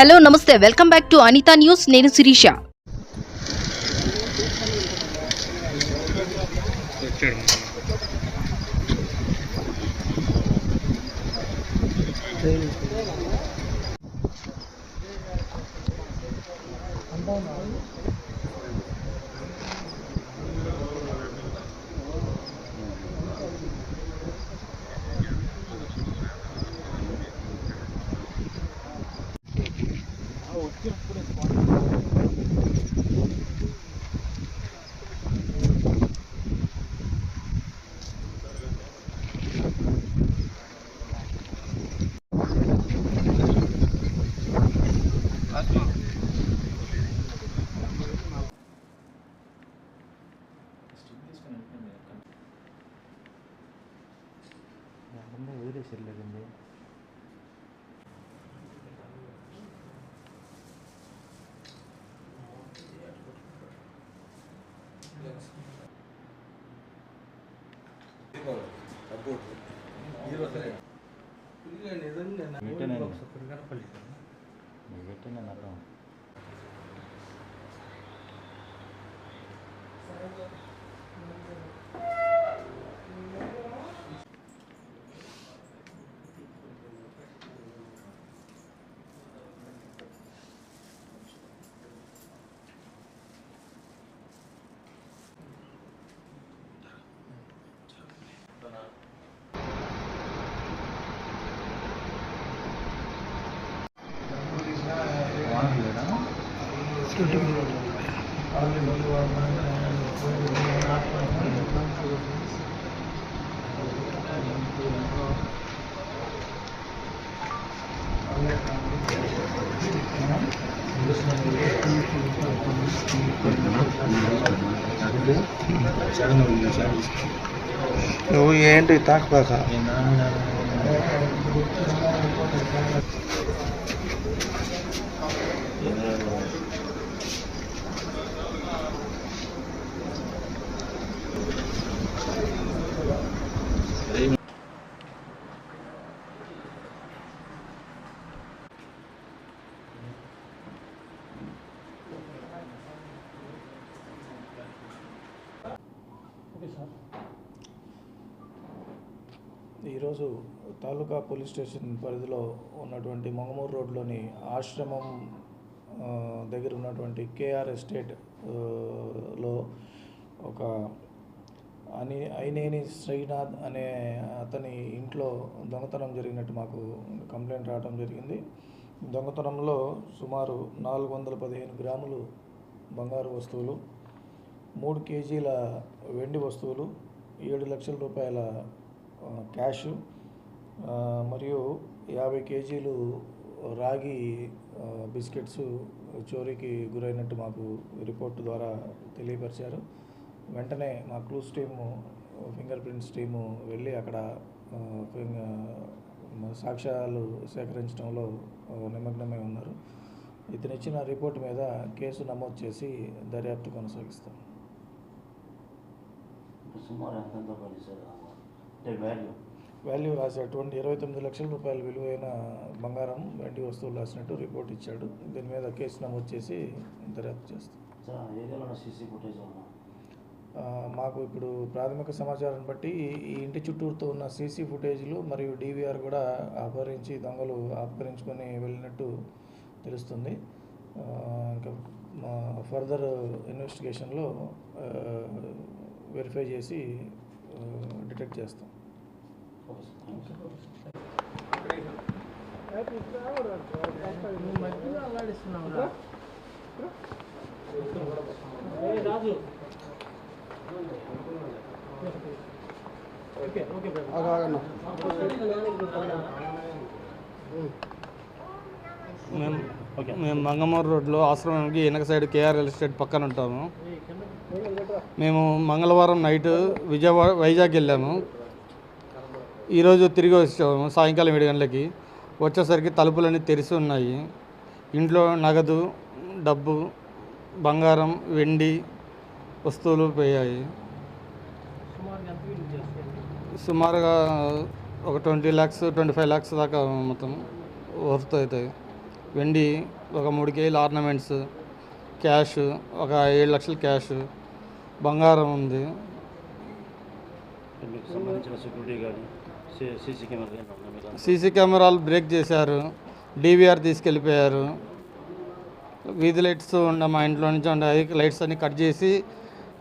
Hello నమస్తే, welcome back to Anitha news. నేను శిరీష. వదిలేసలేదండి. నువ్వు ఏంటి తాకపాక ఈరోజు తాలూకా పోలీస్ స్టేషన్ పరిధిలో ఉన్నటువంటి మంగమూరు రోడ్లోని ఆశ్రమం దగ్గర ఉన్నటువంటి కేఆర్ ఎస్టేట్ లో ఒక అయినేని శ్రీనాథ్ అనే అతని ఇంట్లో దొంగతనం జరిగినట్టు మాకు కంప్లైంట్ రావడం జరిగింది. దొంగతనంలో సుమారు 415 గ్రాములు బంగారు వస్తువులు, 3 కేజీల వెండి వస్తువులు, 7 లక్షల రూపాయల క్యాష్ మరియు 50 కేజీలు రాగి బిస్కెట్స్ చోరీకి గురైనట్టు మాకు రిపోర్టు ద్వారా తెలియపరిచారు. వెంటనే మా clues team, finger prints team వెళ్ళి అక్కడ సాక్ష్యాలు సేకరించడంలో నిమగ్నమై ఉన్నారు. ఇతను ఇచ్చిన రిపోర్టు మీద కేసు నమోదు చేసి దర్యాప్తు కొనసాగిస్తాం. వాల్యూ రాసేటువంటి 29 లక్షల రూపాయల విలువైన బంగారం, వెండి వస్తువులు రాసినట్టు రిపోర్ట్ ఇచ్చాడు. దీని మీద కేసు నమోదు చేసి దర్యాప్తు చేస్తాం. మాకు ఇప్పుడు ప్రాథమిక సమాచారం బట్టి ఈ ఇంటి చుట్టూరుతో ఉన్న సీసీ ఫుటేజ్లు మరియు DVR కూడా దొంగలు అపహరించుకొని వెళ్ళినట్టు తెలుస్తుంది. ఇంకా ఫర్దర్ ఇన్వెస్టిగేషన్లో వెరిఫై చేసి డిటెక్ట్ చేస్తాం. మేము మంగమూరు రోడ్లో ఆశ్రమానికి వెనక సైడ్ కేఆర్ ఎస్టేట్ పక్కన ఉంటాము. మేము మంగళవారం నైట్ వైజాగ్ వెళ్ళాము. ఈరోజు తిరిగి వచ్చాము సాయంకాలం 7 గంటలకి. వచ్చేసరికి తలుపులన్నీ తెరిచి ఉన్నాయి. ఇంట్లో నగదు, డబ్బు, బంగారం, వెండి వస్తువులు పోయాయి. సుమారుగా ఒక 20 lakhs 25 lakhs దాకా మొత్తం వర్త్ అవుతాయి. వెండి ఒక 3 కేజీల ఆర్నమెంట్స్, క్యాష్ ఒక 7 లక్షల క్యాష్, బంగారం ఉంది. మీకు సంబంధించిన సెక్యూరిటీ కానీ సీసీ కెమెరా కానీ ఉన్నాయా మీకు? సీసీ కెమెరాలు బ్రేక్ చేశారు, డీవీఆర్ తీసుకెళ్ళిపోయారు. వీధి లైట్స్ ఉండే మా ఇంట్లో నుంచి ఉండే లైట్స్ అన్నీ కట్ చేసి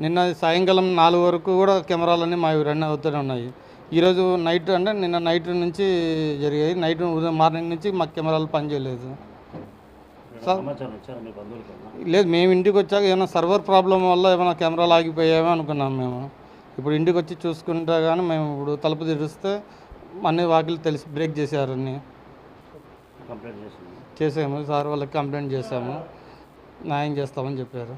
నిన్న సాయంకాలం 4 వరకు కూడా కెమెరాలన్నీ మా రన్ అవుతూనే ఉన్నాయి. ఈరోజు నైట్ అంటే నిన్న నైట్ నుంచి జరిగాయి. నైట్ ఉదయం మార్నింగ్ నుంచి మాకు కెమెరాలు పనిచేయలేదు. సార్ సమాచారం ఇచ్చారా మీ బంధువులకి? లేదు, మేము ఇంటికి వచ్చాక ఏమైనా సర్వర్ ప్రాబ్లం వల్ల ఏమైనా కెమెరాలు ఆగిపోయామో అనుకున్నాం మేము. ఇప్పుడు ఇంటికి వచ్చి చూసుకుంటే కానీ మేము ఇప్పుడు తలుపు తెరిస్తే అన్ని వాకిలు తెలిసి బ్రేక్ చేశారు. అన్నీ కంప్లైంట్ చేసింది. చేసాము, సార్ వాళ్ళకి కంప్లైంట్ చేసాము, న్యాయం చేస్తామని చెప్పారు.